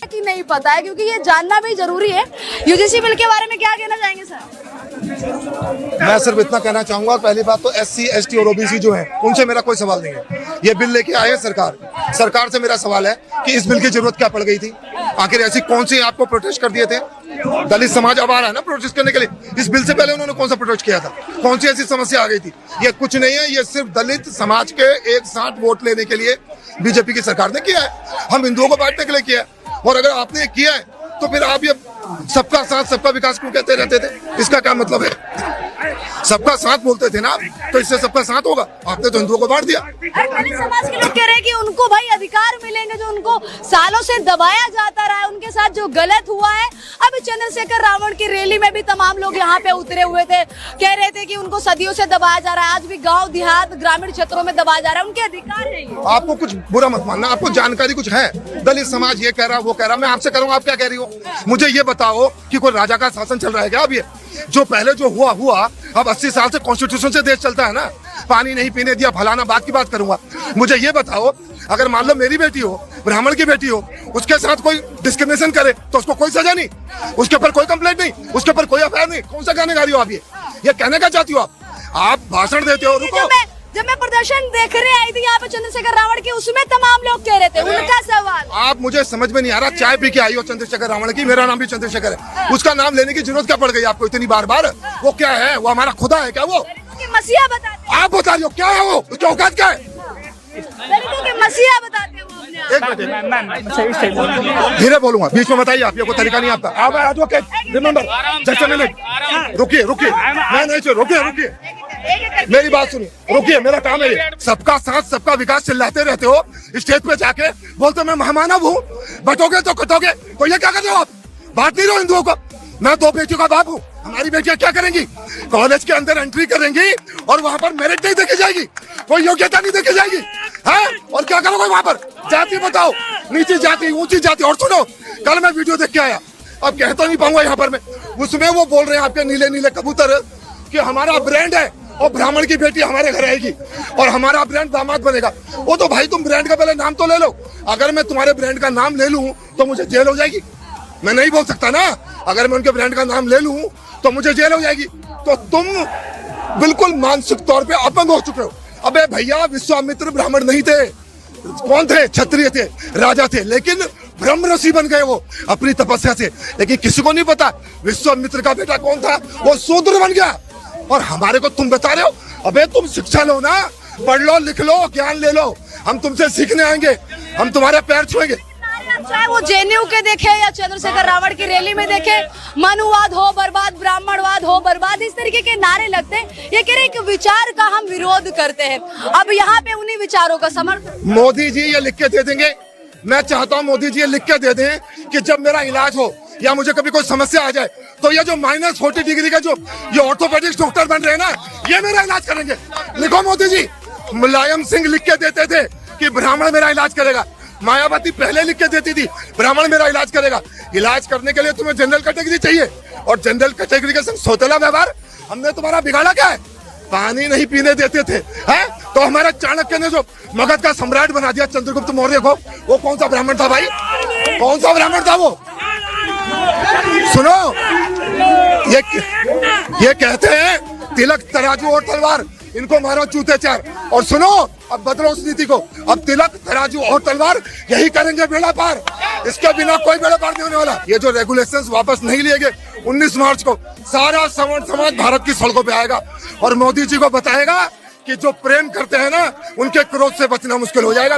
कि नहीं पता है, क्योंकि ये जानना भी जरूरी है। यूजीसी बिल के बारे में क्या कहना चाहेंगे सर? मैं सिर्फ इतना कहना चाहूंगा, पहली बात तो SC, ST और OBC जो हैं उनसे मेरा कोई सवाल नहीं है। ये बिल लेके आए सरकार से मेरा सवाल है कि इस बिल की जरूरत क्या पड़ गई थी? आखिर ऐसी कौन सी आपको प्रोटेस्ट कर दिए थे? दलित समाज अब आ रहा है ना प्रोटेस्ट करने के लिए। इस बिल से पहले उन्होंने कौन सा प्रोटेस्ट किया था? कौन सी ऐसी समस्या आ गई थी? ये कुछ नहीं है, ये सिर्फ दलित समाज के एक साथ वोट लेने के लिए बीजेपी की सरकार ने किया है। हम हिंदुओं को बांटने के लिए किया है। और अगर आपने किया है तो फिर आप ये सबका साथ सबका विकास क्यों कहते रहते थे? इसका क्या मतलब है? सबका साथ बोलते थे ना, तो इससे सबका साथ होगा। आपने तो हिंदुओं को बांट दिया। दलित समाज के लोग कह रहे हैं कि उनको भाई अधिकार मिलेंगे जो उनको सालों से दबाया जाता रहा है, उनके साथ जो गलत हुआ है। अभी चंद्रशेखर रावण की रैली में भी तमाम लोग यहाँ पे उतरे हुए थे, कह रहे थे कि उनको सदियों से दबाया जा रहा है। आज भी गाँव देहात ग्रामीण क्षेत्रों में दबाया जा रहा है, उनके अधिकार है। आपको कुछ बुरा मत मानना, आपको जानकारी कुछ है। दलित समाज ये कह रहा वो कह रहा, मैं आपसे करूँगा आप क्या कह रही हो? मुझे ये बताओ कि कोई राजा का शासन चल रहा है क्या? अब ये जो पहले जो हुआ अब 80 साल से कॉन्स्टिट्यूशन से देश चलता है ना। पानी नहीं पीने दिया, फलाना बात की बात करूंगा। मुझे ये बताओ, अगर मान लो मेरी बेटी हो, ब्राह्मण की बेटी हो, उसके साथ कोई डिस्क्रिमिनेशन करे तो उसको कोई सजा नहीं, उसके ऊपर कोई कंप्लेंट नहीं, उसके ऊपर कोई एफआईआर नहीं। कौन सा गाने गा रही हो आप? ये कहने का चाहती हो आप भाषण देते हो। रुको, जब मैं प्रदर्शन देखने आई थी यहाँ पे चंद्रशेखर रावण की, उसमें तमाम लोग कह रहे थे, उनका सवाल। आप मुझे समझ में नहीं आ रहा, चाय पी के आई हो चंद्रशेखर रावण की, मेरा नाम भी चंद्रशेखर है। उसका नाम लेने की जरूरत क्या पड़ गई आपको इतनी बार? वो क्या है? वो हमारा खुदा है क्या? वो मसीहा बताते आप बता रही हो क्या है? वो उसकी औकात क्या है? दलितों के मसीहा बताते हैं वो अपने आप। एक मिनट, धीरे बोलूंगा, बीच में बताइए आप, ये कोई तरीका नहीं आपका। आप advocate, remember, just a minute, रुकिए, मैं नहीं चाहिए, रुकिए, मेरी बात सुनिए, रुकिए, मेरा काम है ये। सबका साथ सबका विकास चिल्लाते रहते हो, स्टेज पे जाके बोलते मैं मेहमानव हूँ, बटोगे तो कटोगे। तो ये क्या कर रहे हो आप? बात नहीं रहो हिंदुओं को। मैं 2 बेटियों का बाप हूँ, हमारी बेटियां क्या करेंगी? कॉलेज के अंदर एंट्री करेंगी और वहाँ पर मेरिट नहीं देखी जाएगी, कोई योग्यता नहीं देखी जाएगी, है? और क्या करोगे वहाँ पर? जाति बताओ, नीची जाति, ऊंची जाति। और सुनो, कल मैं वीडियो देख के आया, अब कहता नहीं पाऊंगा यहाँ पर मैं, उसमें वो बोल रहे हैं आपके नीले नीले कबूतर कि हमारा ब्रांड है और ब्राह्मण की बेटी हमारे घर आएगी और हमारा ब्रांड दामाद बनेगा। वो तो भाई तुम ब्रांड का पहले नाम तो ले लो। अगर मैं तुम्हारे ब्रांड का नाम ले लूं तो मुझे जेल हो जाएगी। मैं नहीं बोल सकता ना, अगर मैं उनके ब्रांड का नाम ले लूं तो मुझे जेल हो जाएगी। तो तुम बिल्कुल मानसिक तौर पे अपंग हो चुके हो। अबे भैया, विश्वामित्र ब्राह्मण नहीं थे, कौन थे? क्षत्रिय थे, राजा थे, लेकिन ब्रह्म ऋषि बन गए वो अपनी तपस्या से। लेकिन किसी को नहीं पता विश्वामित्र का बेटा कौन था, वो शूद्र बन गया। और हमारे को तुम बता रहे हो? अबे तुम शिक्षा लो ना, पढ़ लो, लिख लो, ज्ञान ले लो, हम तुमसे सीखने आएंगे, हम तुम्हारे पैर छुएंगे। चाहे वो JNU के देखे या चंद्रशेखर रावण की रैली में देखे, मनुवाद हो बर्बाद, ब्राह्मणवाद हो बर्बाद, इस तरीके के नारे लगते हैं। ये कह रहे कि विचार का हम विरोध करते हैं। अब यहाँ पे उन्हीं विचारों का समर्थन मोदी जी ये लिख के दे देंगे। मैं चाहता हूँ मोदी जी ये लिख के दे दें कि जब मेरा इलाज हो या मुझे कभी कोई समस्या आ जाए तो ये जो -40 डिग्री का जो ये ऑर्थोपेडिक्स डॉक्टर बन रहे हैं ना, ये मेरा इलाज करेंगे। लिखो मोदी जी। मुलायम सिंह लिख के देते थे कि ब्राह्मण मेरा इलाज करेगा। मायावती पहले लिख के देती थी ब्राह्मण मेरा इलाज करेगा। इलाज करने के लिए तुम्हें जनरल कैटेगरी चाहिए, और जनरल कैटेगरी के संग सौतेला व्यवहार हमने तुम्हारा बिगाड़ा क्या है? पानी नहीं पीने देते थे, हैं? तो हमारा चाणक्य ने जो मगध का सम्राट बना दिया चंद्रगुप्त मौर्य को, वो कौन सा ब्राह्मण था भाई? कौन सा ब्राह्मण था वो? सुनो, ये कहते हैं तिलक तराजू और तलवार, इनको मारो चूते चार। और सुनो, अब बदलो उस नीति को, अब तिलक तराजू और तलवार यही करेंगे बेड़ा पार। इसके बिना कोई बेड़ा पार नहीं होने वाला। ये जो रेगुलेशंस वापस नहीं लिए गए, 19 मार्च को सारा सवर्ण समाज भारत की सड़कों पे आएगा और मोदी जी को बताएगा कि जो प्रेम करते हैं ना, उनके क्रोध से बचना मुश्किल हो जाएगा।